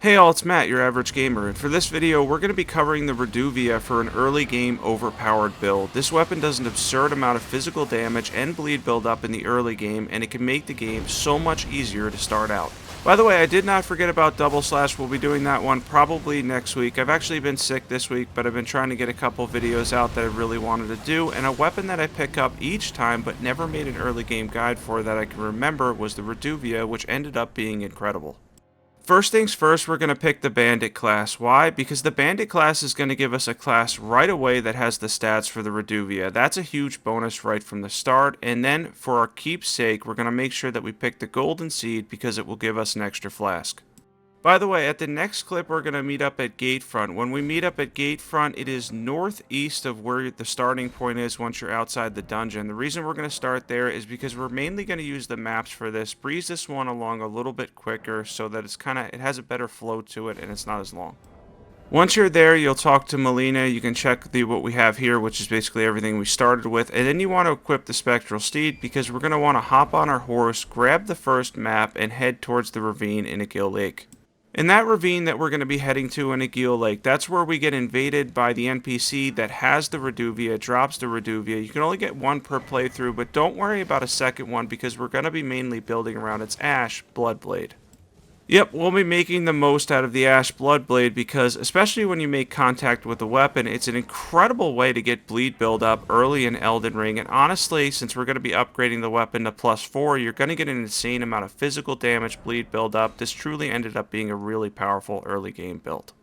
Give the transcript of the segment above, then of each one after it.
Hey all, it's Matt, your average gamer, and for this video we're going to be covering the Reduvia for an early game overpowered build. This weapon does an absurd amount of physical damage and bleed build up in the early game, and it can make the game so much easier to start out. By the way, I did not forget about Double Slash. We'll be doing that one probably next week. I've actually been sick this week, but I've been trying to get a couple videos out that I really wanted to do, and a weapon that I pick up each time but never made an early game guide for that I can remember was the Reduvia, which ended up being incredible. First things first, we're going to pick the Bandit class. Why? Because the Bandit class is going to give us a class right away that has the stats for the Reduvia. That's a huge bonus right from the start. And then, for our keepsake, we're going to make sure that we pick the Golden Seed because it will give us an extra flask. By the way, at the next clip, we're going to meet up at Gatefront. When we meet up at Gatefront, it is northeast of where the starting point is once you're outside the dungeon. The reason we're going to start there is because we're mainly going to use the maps for this. Breeze this one along a little bit quicker so that it has a better flow to it and it's not as long. Once you're there, you'll talk to Melina. You can check what we have here, which is basically everything we started with. And then you want to equip the Spectral Steed because we're going to want to hop on our horse, grab the first map, and head towards the ravine in Agil Lake. In that ravine that we're going to be heading to in Agil Lake, that's where we get invaded by the NPC that has the Reduvia, drops the Reduvia. You can only get one per playthrough, but don't worry about a second one because we're going to be mainly building around its Ash Bloodblade. Yep, we'll be making the most out of the Ash Bloodblade because, especially when you make contact with the weapon, it's an incredible way to get bleed build up early in Elden Ring. And honestly, since we're going to be upgrading the weapon to +4, you're going to get an insane amount of physical damage bleed build up. This truly ended up being a really powerful early game build.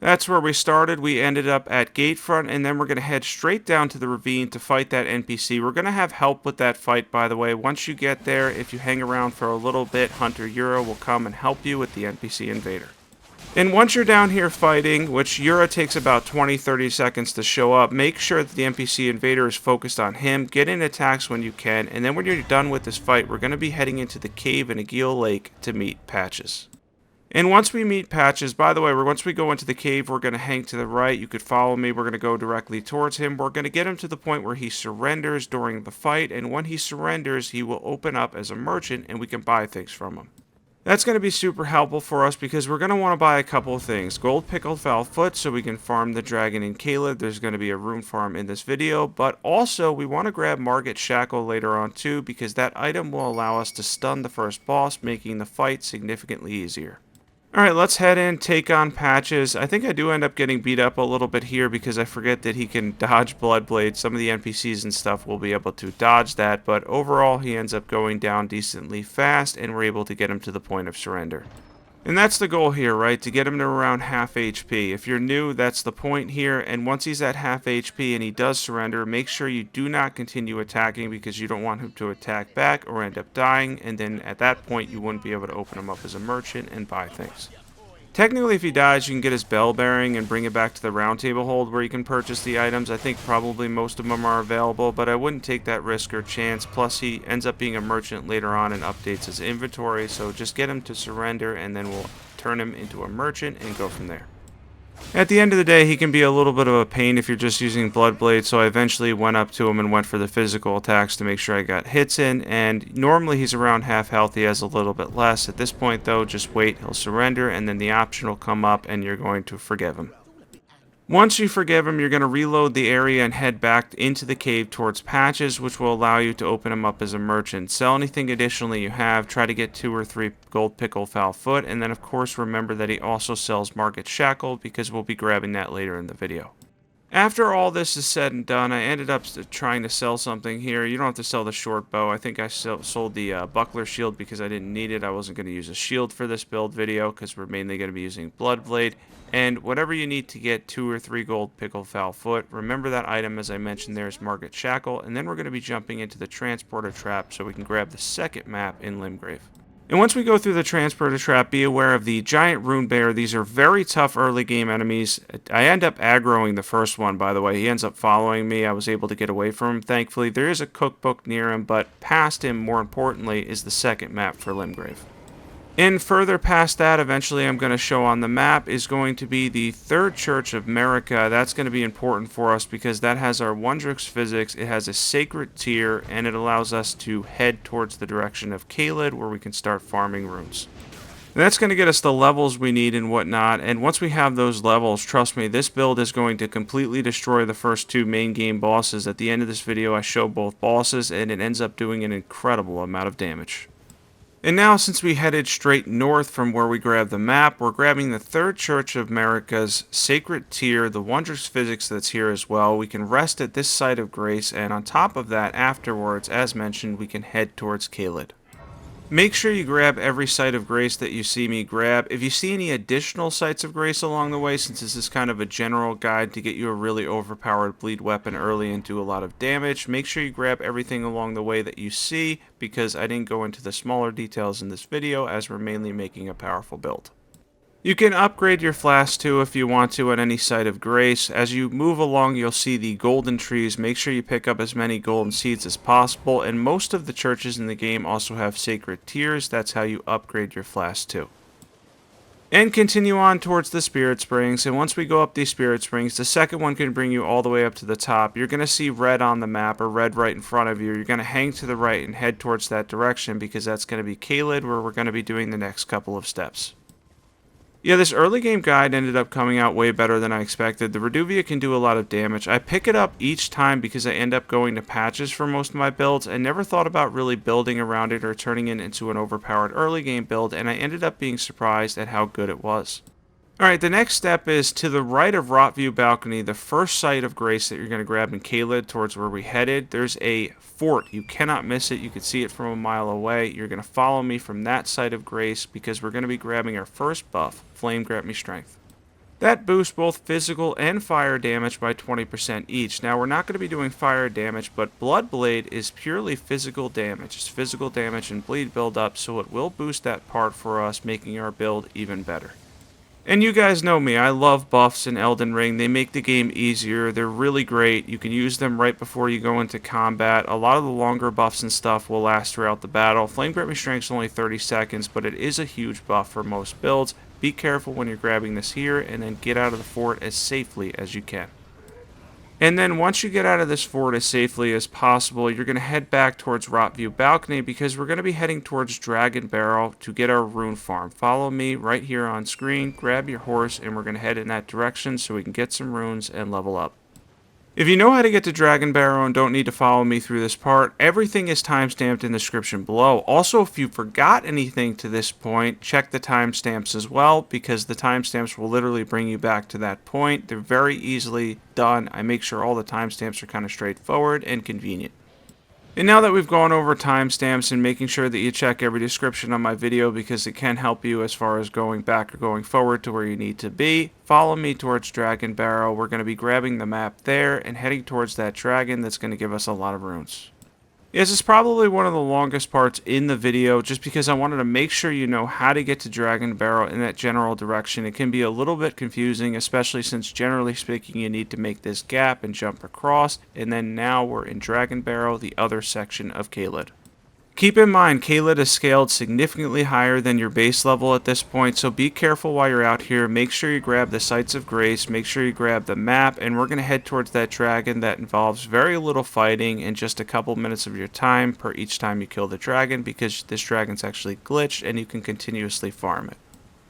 That's where we started. We ended up at Gatefront, and then we're going to head straight down to the ravine to fight that NPC. We're going to have help with that fight, by the way. Once you get there, if you hang around for a little bit, Hunter Yura will come and help you with the NPC invader. And once you're down here fighting, which Yura takes about 20-30 seconds to show up, make sure that the NPC invader is focused on him, get in attacks when you can, and then when you're done with this fight, we're going to be heading into the cave in Agil Lake to meet Patches. And once we meet Patches, by the way, once we go into the cave, we're going to hang to the right. You could follow me. We're going to go directly towards him. We're going to get him to the point where he surrenders during the fight. And when he surrenders, he will open up as a merchant and we can buy things from him. That's going to be super helpful for us because we're going to want to buy a couple of things. Gold Pickled Foul Foot so we can farm the dragon in Caelid. There's going to be a rune farm in this video. But also, we want to grab Margit Shackle later on too because that item will allow us to stun the first boss, making the fight significantly easier. Alright, let's head in, take on Patches. I think I do end up getting beat up a little bit here because I forget that he can dodge Bloodblade. Some of the NPCs and stuff will be able to dodge that, but overall he ends up going down decently fast and we're able to get him to the point of surrender. And that's the goal here, right? To get him to around half HP. If you're new, that's the point here. And once he's at half HP and he does surrender, make sure you do not continue attacking because you don't want him to attack back or end up dying. And then at that point, you wouldn't be able to open him up as a merchant and buy things. Technically, if he dies, you can get his bell bearing and bring it back to the Roundtable hold where you can purchase the items. I think probably most of them are available, but I wouldn't take that risk or chance. Plus, he ends up being a merchant later on and updates his inventory, so just get him to surrender and then we'll turn him into a merchant and go from there. At the end of the day, he can be a little bit of a pain if you're just using Bloodblade, so I eventually went up to him and went for the physical attacks to make sure I got hits in, and normally he's around half health, he has a little bit less. At this point though, just wait, he'll surrender, and then the option will come up and you're going to forgive him. Once you forgive him, you're going to reload the area and head back into the cave towards Patches, which will allow you to open him up as a merchant. Sell anything additionally you have, try to get 2 or 3 gold pickle foul foot, and then of course remember that he also sells Margit Shackle because we'll be grabbing that later in the video. After all this is said and done, I ended up trying to sell something here. You don't have to sell the short bow. I think I sold the buckler shield because I didn't need it. I wasn't going to use a shield for this build video because we're mainly going to be using Bloodblade. And whatever you need to get 2 or 3 gold pickled foul foot, remember that item as I mentioned there is Margit Shackle. And then we're going to be jumping into the transporter trap so we can grab the second map in Limgrave. And once we go through the transporter trap, be aware of the giant rune bear. These are very tough early game enemies. I end up aggroing the first one, by the way. He ends up following me. I was able to get away from him, thankfully. There is a cookbook near him, but past him, more importantly, is the second map for Limgrave. And further past that, eventually I'm going to show on the map, is going to be the Third Church of Marika. That's going to be important for us because that has our Wondrix physics, it has a sacred tier, and it allows us to head towards the direction of Caelid where we can start farming runes. And that's going to get us the levels we need and whatnot, and once we have those levels, trust me, this build is going to completely destroy the first two main game bosses. At the end of this video, I show both bosses, and it ends up doing an incredible amount of damage. And now, since we headed straight north from where we grabbed the map, we're grabbing the Third Church of Marika's Sacred Tear, the wondrous physics that's here as well. We can rest at this site of grace, and on top of that, afterwards, as mentioned, we can head towards Caelid. Make sure you grab every site of grace that you see me grab. If you see any additional sites of grace along the way, since this is kind of a general guide to get you a really overpowered bleed weapon early and do a lot of damage, make sure you grab everything along the way that you see, because I didn't go into the smaller details in this video as we're mainly making a powerful build. You can upgrade your flask too if you want to at any site of grace. As you move along, you'll see the golden trees. Make sure you pick up as many golden seeds as possible, and most of the churches in the game also have sacred tears. That's how you upgrade your flask too. And continue on towards the Spirit Springs, and once we go up these Spirit Springs, the second one can bring you all the way up to the top. You're going to see red on the map, or red right in front of you. You're going to hang to the right and head towards that direction, because that's going to be Caelid, where we're going to be doing the next couple of steps. Yeah, this early game guide ended up coming out way better than I expected. The Reduvia can do a lot of damage. I pick it up each time because I end up going to patches for most of my builds. I never thought about really building around it or turning it into an overpowered early game build, and I ended up being surprised at how good it was. Alright, the next step is to the right of Rotview Balcony, the first site of grace that you're going to grab in Caelid towards where we headed. There's a fort. You cannot miss it. You can see it from a mile away. You're going to follow me from that site of grace because we're going to be grabbing our first buff, Flame Grant Me Strength. That boosts both physical and fire damage by 20% each. Now, we're not going to be doing fire damage, but Bloodblade is purely physical damage. It's physical damage and bleed buildup, so it will boost that part for us, making our build even better. And you guys know me, I love buffs in Elden Ring. They make the game easier, they're really great. You can use them right before you go into combat. A lot of the longer buffs and stuff will last throughout the battle. Flame Grant Me Strength is only 30 seconds, but it is a huge buff for most builds. Be careful when you're grabbing this here, and then get out of the fort as safely as you can. And then once you get out of this fort as safely as possible, you're going to head back towards Rotview Balcony because we're going to be heading towards Dragonbarrow to get our rune farm. Follow me right here on screen, grab your horse, and we're going to head in that direction so we can get some runes and level up. If you know how to get to Dragonbarrow and don't need to follow me through this part, everything is timestamped in the description below. Also, if you forgot anything to this point, check the timestamps as well, because the timestamps will literally bring you back to that point. They're very easily done. I make sure all the timestamps are kind of straightforward and convenient. And now that we've gone over timestamps and making sure that you check every description on my video because it can help you as far as going back or going forward to where you need to be, follow me towards Dragonbarrow. We're going to be grabbing the map there and heading towards that dragon that's going to give us a lot of runes. Yes, it's probably one of the longest parts in the video just because I wanted to make sure you know how to get to Dragonbarrow in that general direction. It can be a little bit confusing, especially since generally speaking you need to make this gap and jump across, and then now we're in Dragonbarrow, the other section of Caelid. Keep in mind, Caelid is scaled significantly higher than your base level at this point, so be careful while you're out here. Make sure you grab the Sites of Grace, make sure you grab the map, and we're going to head towards that dragon that involves very little fighting and just a couple minutes of your time per each time you kill the dragon, because this dragon's actually glitched and you can continuously farm it.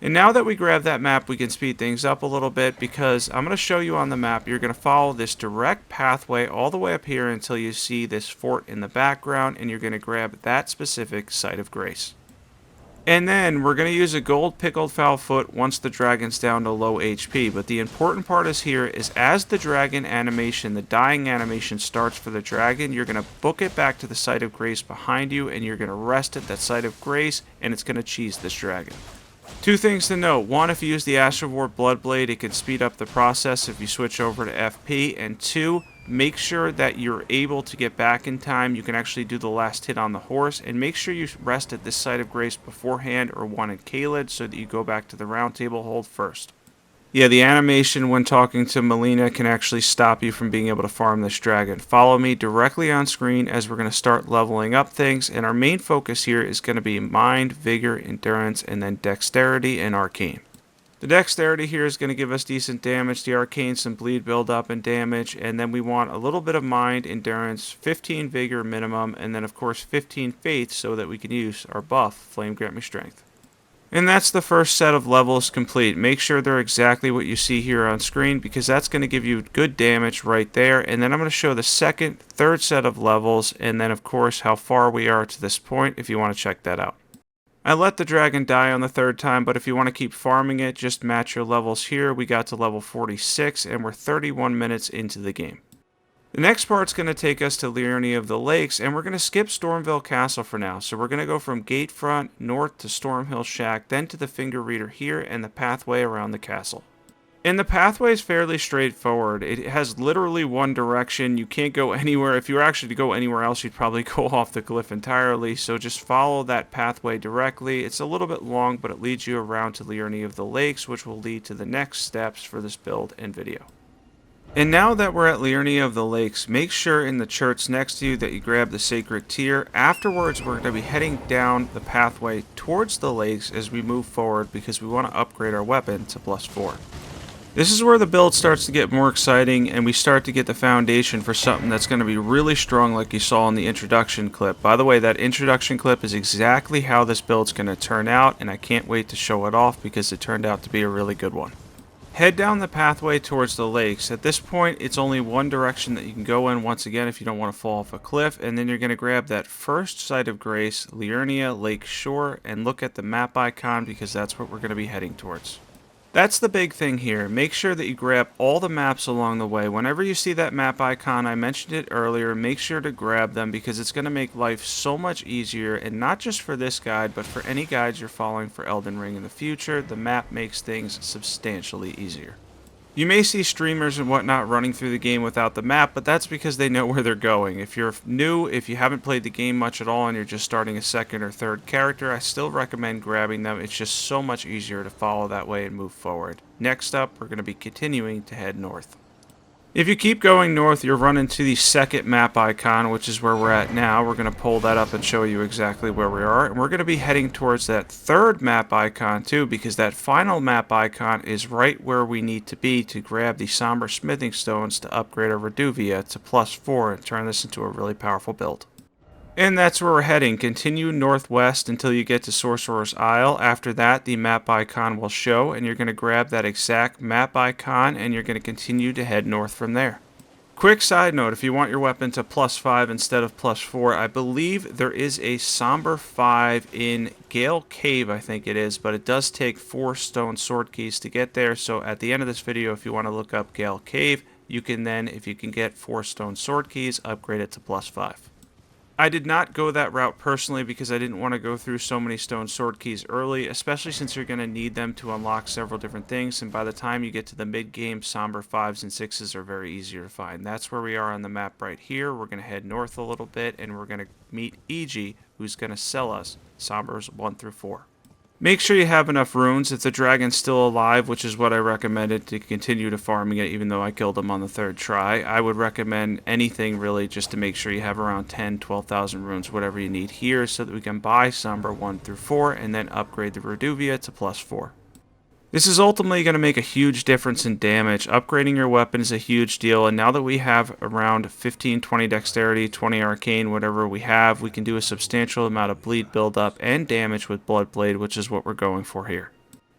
And now that we grab that map, we can speed things up a little bit because I'm going to show you on the map. You're going to follow this direct pathway all the way up here until you see this fort in the background, and you're going to grab that specific Site of Grace. And then we're going to use a gold pickled foul foot once the dragon's down to low HP. But the important part is here is as the dragon animation, the dying animation starts for the dragon, you're going to book it back to the Site of Grace behind you, and you're going to rest at that Site of Grace, and it's going to cheese this dragon. Two things to note. One, if you use the Astrovort Bloodblade, it can speed up the process if you switch over to FP. And two, make sure that you're able to get back in time. You can actually do the last hit on the horse. And make sure you rest at this Site of Grace beforehand or one in Caelid so that you go back to the Roundtable hold first. Yeah, the animation when talking to Melina can actually stop you from being able to farm this dragon. Follow me directly on screen as we're going to start leveling up things, and our main focus here is going to be Mind, Vigor, Endurance, and then Dexterity and Arcane. The Dexterity here is going to give us decent damage, the Arcane some bleed build up and damage, and then we want a little bit of Mind, Endurance, 15 Vigor minimum, and then of course 15 Faith so that we can use our buff, Flame Grant Me Strength. And that's the first set of levels complete. Make sure they're exactly what you see here on screen because that's going to give you good damage right there. And then I'm going to show the second, third set of levels, and then of course how far we are to this point if you want to check that out. I let the dragon die on the third time, but if you want to keep farming it, just match your levels here. We got to level 46 and we're 31 minutes into the game. The next part's going to take us to Liurnia of the Lakes, and we're going to skip Stormville Castle for now. So we're going to go from Gatefront north to Stormhill Shack, then to the Finger Reader here, and the pathway around the castle. And the pathway is fairly straightforward. It has literally one direction. You can't go anywhere. If you were actually to go anywhere else, you'd probably go off the cliff entirely. So just follow that pathway directly. It's a little bit long, but it leads you around to Liurnia of the Lakes, which will lead to the next steps for this build and video. And now that we're at Liurnia of the Lakes, make sure in the church next to you that you grab the Sacred Tear. Afterwards, we're going to be heading down the pathway towards the lakes as we move forward because we want to upgrade our weapon to +4. This is where the build starts to get more exciting and we start to get the foundation for something that's going to be really strong like you saw in the introduction clip. By the way, that introduction clip is exactly how this build's going to turn out, and I can't wait to show it off because it turned out to be a really good one. Head down the pathway towards the lakes. At this point, it's only one direction that you can go in once again if you don't want to fall off a cliff, and then you're going to grab that first site of grace, Liurnia Lake Shore, and look at the map icon because that's what we're going to be heading towards. That's the big thing here. Make sure that you grab all the maps along the way. Whenever you see that map icon, I mentioned it earlier, make sure to grab them because it's going to make life so much easier, and not just for this guide, but for any guides you're following for Elden Ring in the future. The map makes things substantially easier. You may see streamers and whatnot running through the game without the map, but that's because they know where they're going. If you're new, if you haven't played the game much at all and you're just starting a second or third character, I still recommend grabbing them. It's just so much easier to follow that way and move forward. Next up, we're going to be continuing to head north. If you keep going north, you'll run into the second map icon, which is where we're at now. We're going to pull that up and show you exactly where we are. And we're going to be heading towards that third map icon too, because that final map icon is right where we need to be to grab the Somber Smithing Stones to upgrade our Reduvia to +4 and turn this into a really powerful build. And that's where we're heading. Continue northwest until you get to Sorcerer's Isle. After that, the map icon will show, and you're going to grab that exact map icon, and you're going to continue to head north from there. Quick side note, if you want your weapon to +5 instead of +4, I believe there is a Somber 5 in Gale Cave, I think it is, but it does take 4 stone sword keys to get there, so at the end of this video, if you want to look up Gale Cave, you can then, if you can get 4 stone sword keys, upgrade it to +5. I did not go that route personally because I didn't want to go through so many stone sword keys early, especially since you're going to need them to unlock several different things, and by the time you get to the mid-game, Somber 5s and 6s are very easier to find. That's where we are on the map right here. We're going to head north a little bit, and we're going to meet Iji, who's going to sell us Sombers 1 through 4. Make sure you have enough runes if the dragon's still alive, which is what I recommended to continue to farming it, even though I killed him on the 3rd try. I would recommend anything really just to make sure you have around 10, 12,000 runes, whatever you need here, so that we can buy Somber 1 through 4 and then upgrade the Reduvia to +4. This is ultimately going to make a huge difference in damage. Upgrading your weapon is a huge deal, and now that we have around 15, 20 dexterity, 20 arcane, whatever we have, we can do a substantial amount of bleed buildup and damage with Bloodblade, which is what we're going for here.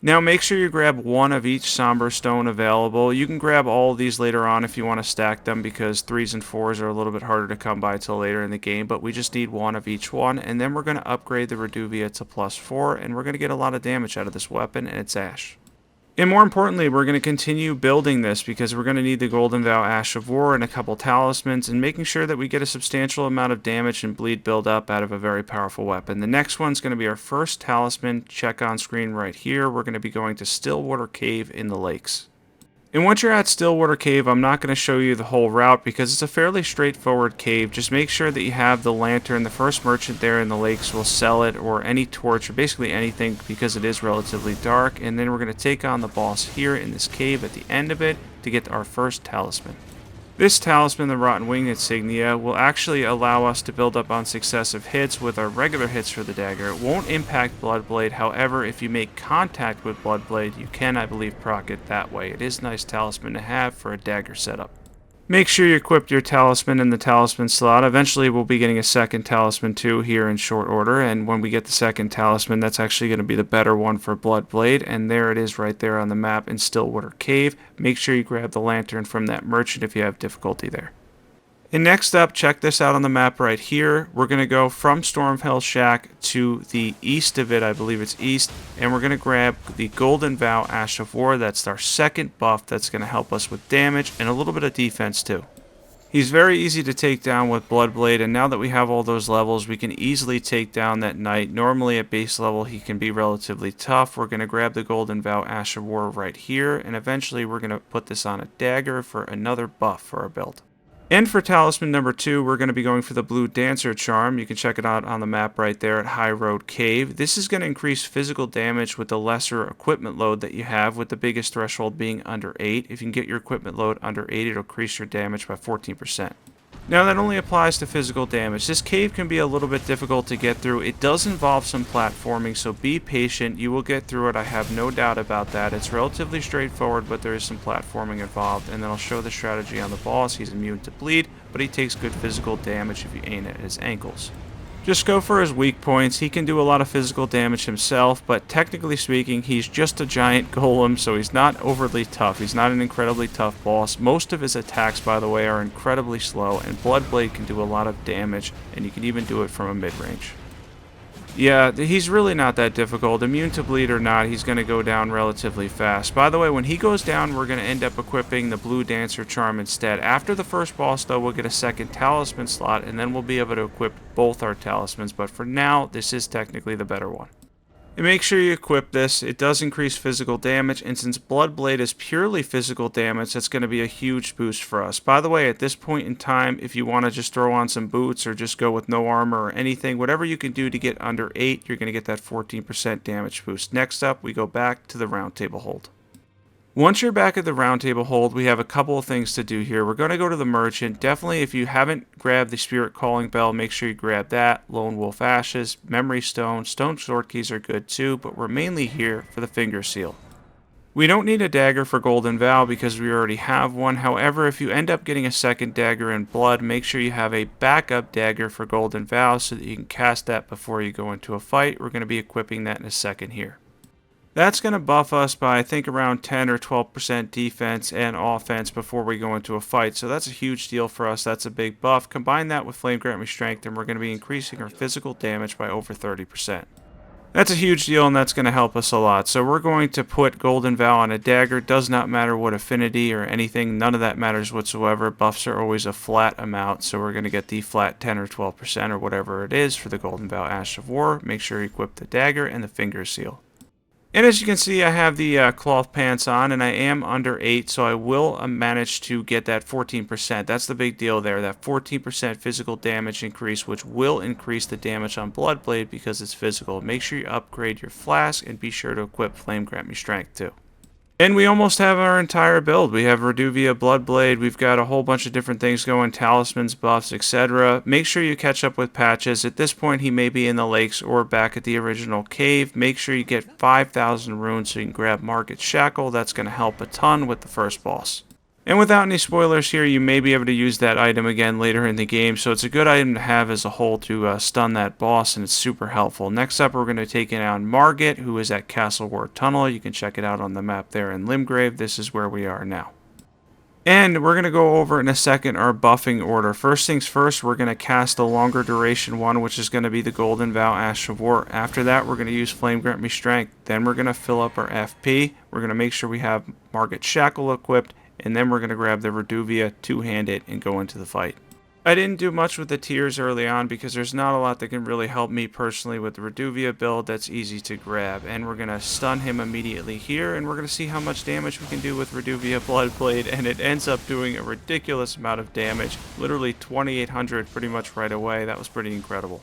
Now make sure you grab 1 of each Somber Stone available. You can grab all of these later on if you want to stack them, because 3s and 4s are a little bit harder to come by till later in the game, but we just need 1 of each one, and then we're going to upgrade the Reduvia to +4, and we're going to get a lot of damage out of this weapon, and it's Ash. And more importantly, we're going to continue building this because we're going to need the Golden Vow Ash of War and a couple talismans, and making sure that we get a substantial amount of damage and bleed build up out of a very powerful weapon. The next one's going to be our first talisman. Check on screen right here. We're going to be going to Stillwater Cave in the lakes. And once you're at Stillwater Cave, I'm not going to show you the whole route because it's a fairly straightforward cave. Just make sure that you have the lantern. The first merchant there in the lakes will sell it, or any torch, or basically anything, because it is relatively dark. And then we're going to take on the boss here in this cave at the end of it to get our first talisman. This talisman, the Rotten Wing Insignia, will actually allow us to build up on successive hits with our regular hits for the dagger. It won't impact Bloodblade, however, if you make contact with Bloodblade, you can, I believe, proc it that way. It is a nice talisman to have for a dagger setup. Make sure you equip your talisman in the talisman slot. Eventually we'll be getting a second talisman too here in short order, and when we get the second talisman, that's actually going to be the better one for Bloodblade, and there it is right there on the map in Stillwater Cave. Make sure you grab the lantern from that merchant if you have difficulty there. And next up, check this out on the map right here. We're going to go from Stormhill Shack to the east of it, I believe it's east, and we're going to grab the Golden Vow Ash of War. That's our second buff that's going to help us with damage and a little bit of defense too. He's very easy to take down with Bloodblade, and now that we have all those levels, we can easily take down that knight. Normally at base level, he can be relatively tough. We're going to grab the Golden Vow Ash of War right here, and eventually we're going to put this on a dagger for another buff for our build. And for talisman number 2, we're going to be going for the Blue Dancer Charm. You can check it out on the map right there at High Road Cave. This is going to increase physical damage with the lesser equipment load that you have, with the biggest threshold being under 8. If you can get your equipment load under 8, it'll increase your damage by 14%. Now that only applies to physical damage. This cave can be a little bit difficult to get through. It does involve some platforming, so be patient. You will get through it, I have no doubt about that. It's relatively straightforward, but there is some platforming involved, and then I'll show the strategy on the boss. He's immune to bleed, but he takes good physical damage if you aim at his ankles. Just go for his weak points. He can do a lot of physical damage himself, but technically speaking, he's just a giant golem, so he's not overly tough. He's not an incredibly tough boss. Most of his attacks, by the way, are incredibly slow, and Bloodblade can do a lot of damage, and you can even do it from a mid-range. Yeah, he's really not that difficult. Immune to bleed or not, he's going to go down relatively fast. By the way, when he goes down, we're going to end up equipping the Blue Dancer Charm instead. After the first boss, though, we'll get a second talisman slot, and then we'll be able to equip both our talismans. But for now, this is technically the better one. And make sure you equip this. It does increase physical damage, and since Bloodblade is purely physical damage, that's going to be a huge boost for us. By the way, at this point in time, if you want to just throw on some boots or just go with no armor or anything, whatever you can do to get under 8, you're going to get that 14% damage boost. Next up, we go back to the Roundtable hold. Once you're back at the Roundtable hold, we have a couple of things to do here. We're going to go to the merchant. Definitely, if you haven't grabbed the Spirit Calling Bell, make sure you grab that. Lone Wolf Ashes, Memory Stone, Stone Sword Keys are good too, but we're mainly here for the Finger Seal. We don't need a dagger for Golden Vow because we already have one. However, if you end up getting a second dagger in blood, make sure you have a backup dagger for Golden Vow so that you can cast that before you go into a fight. We're going to be equipping that in a second here. That's going to buff us by, I think, around 10 or 12% defense and offense before we go into a fight. So that's a huge deal for us. That's a big buff. Combine that with Flame Grant Me Strength, and we're going to be increasing our physical damage by over 30%. That's a huge deal, and that's going to help us a lot. So we're going to put Golden Vow on a dagger. Does not matter what affinity or anything. None of that matters whatsoever. Buffs are always a flat amount, so we're going to get the flat 10 or 12% or whatever it is for the Golden Vow Ash of War. Make sure you equip the dagger and the Finger Seal. And as you can see, I have the cloth pants on, and I am under 8, so I will manage to get that 14%. That's the big deal there, that 14% physical damage increase, which will increase the damage on Bloodblade because it's physical. Make sure you upgrade your flask, and be sure to equip Flame Grant Me Strength too. And we almost have our entire build. We have Reduvia, Bloodblade, we've got a whole bunch of different things going, talismans, buffs, etc. Make sure you catch up with Patches. At this point, he may be in the lakes or back at the original cave. Make sure you get 5,000 runes so you can grab Margit's Shackle. That's going to help a ton with the first boss. And without any spoilers here, you may be able to use that item again later in the game, so it's a good item to have as a whole to stun that boss, and it's super helpful. Next up, we're going to take it on Margit, who is at Castle Ward Tunnel. You can check it out on the map there in Limgrave. This is where we are now. And we're going to go over in a second our buffing order. First things first, we're going to cast the longer duration one, which is going to be the Golden Vow Ash of War. After that, we're going to use Flame Grant Me Strength. Then we're going to fill up our FP. We're going to make sure we have Margit's Shackle equipped, and then we're going to grab the Reduvia, two-hand it, and go into the fight. I didn't do much with the tiers early on because there's not a lot that can really help me personally with the Reduvia build that's easy to grab. And we're going to stun him immediately here, and we're going to see how much damage we can do with Reduvia Bloodblade, and it ends up doing a ridiculous amount of damage, literally 2,800 pretty much right away. That was pretty incredible.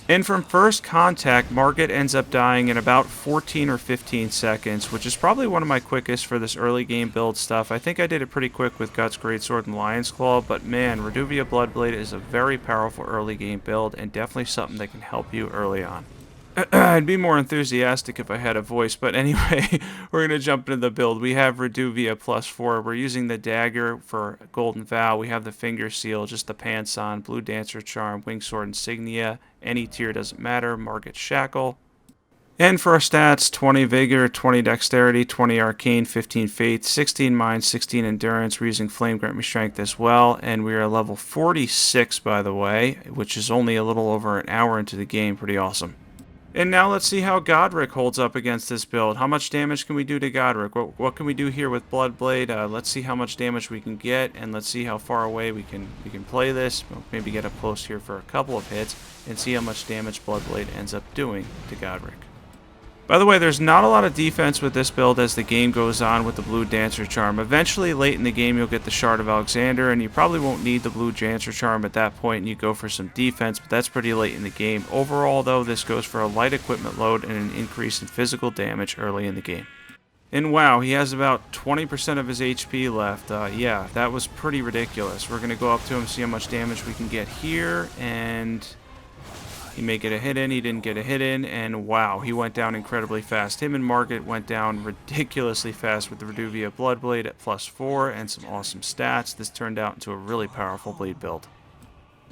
And from first contact, Margit ends up dying in about 14 or 15 seconds, which is probably one of my quickest for this early game build stuff. I think I did it pretty quick with Guts, Greatsword, and Lion's Claw, but man, Reduvia Bloodblade is a very powerful early game build, and definitely something that can help you early on. I'd be more enthusiastic if I had a voice, but anyway, we're going to jump into the build. We have Reduvia +4. We're using the dagger for Golden Vow. We have the finger seal, just the pants on, blue dancer charm, wingsword insignia. Any tier doesn't matter. Margit Shackle. And for our stats, 20 Vigor, 20 Dexterity, 20 Arcane, 15 Faith, 16 Mind, 16 Endurance. We're using Flame Grant Me Strength as well, and we are level 46, by the way, which is only a little over an hour into the game. Pretty awesome. And now let's see how Godrick holds up against this build. How much damage can we do to Godrick? What can we do here with Bloodblade? Let's see how much damage we can get, and let's see how far away we can play this. Maybe get up close here for a couple of hits, and see how much damage Bloodblade ends up doing to Godrick. By the way, there's not a lot of defense with this build as the game goes on with the Blue Dancer Charm. Eventually, late in the game, you'll get the Shard of Alexander, and you probably won't need the Blue Dancer Charm at that point, and you go for some defense, but that's pretty late in the game. Overall, though, this goes for a light equipment load and an increase in physical damage early in the game. And wow, he has about 20% of his HP left. Yeah, that was pretty ridiculous. We're going to go up to him, see how much damage we can get here, and he may get a hit in, he didn't get a hit in, and wow, he went down incredibly fast. Him and Margit went down ridiculously fast with the Reduvia Bloodblade at +4 and some awesome stats. This turned out into a really powerful bleed build.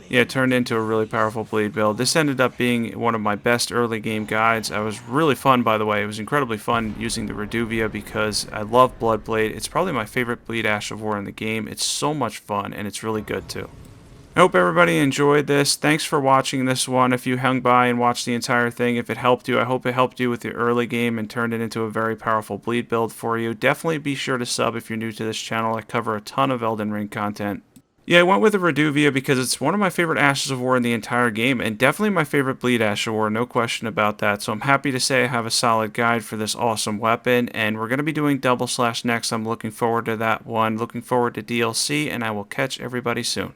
Yeah, it turned into a really powerful bleed build. This ended up being one of my best early game guides. I was really fun, by the way. It was incredibly fun using the Reduvia because I love Bloodblade. It's probably my favorite bleed Ash of War in the game. It's so much fun, and it's really good too. I hope everybody enjoyed this. Thanks for watching this one. If you hung by and watched the entire thing, if it helped you, I hope it helped you with the early game and turned it into a very powerful bleed build for you. Definitely be sure to sub if you're new to this channel. I cover a ton of Elden Ring content. Yeah, I went with the Reduvia because it's one of my favorite Ashes of War in the entire game, and definitely my favorite bleed Ash of War, no question about that. So I'm happy to say I have a solid guide for this awesome weapon, and we're going to be doing Double Slash next. I'm looking forward to that one, looking forward to DLC, and I will catch everybody soon.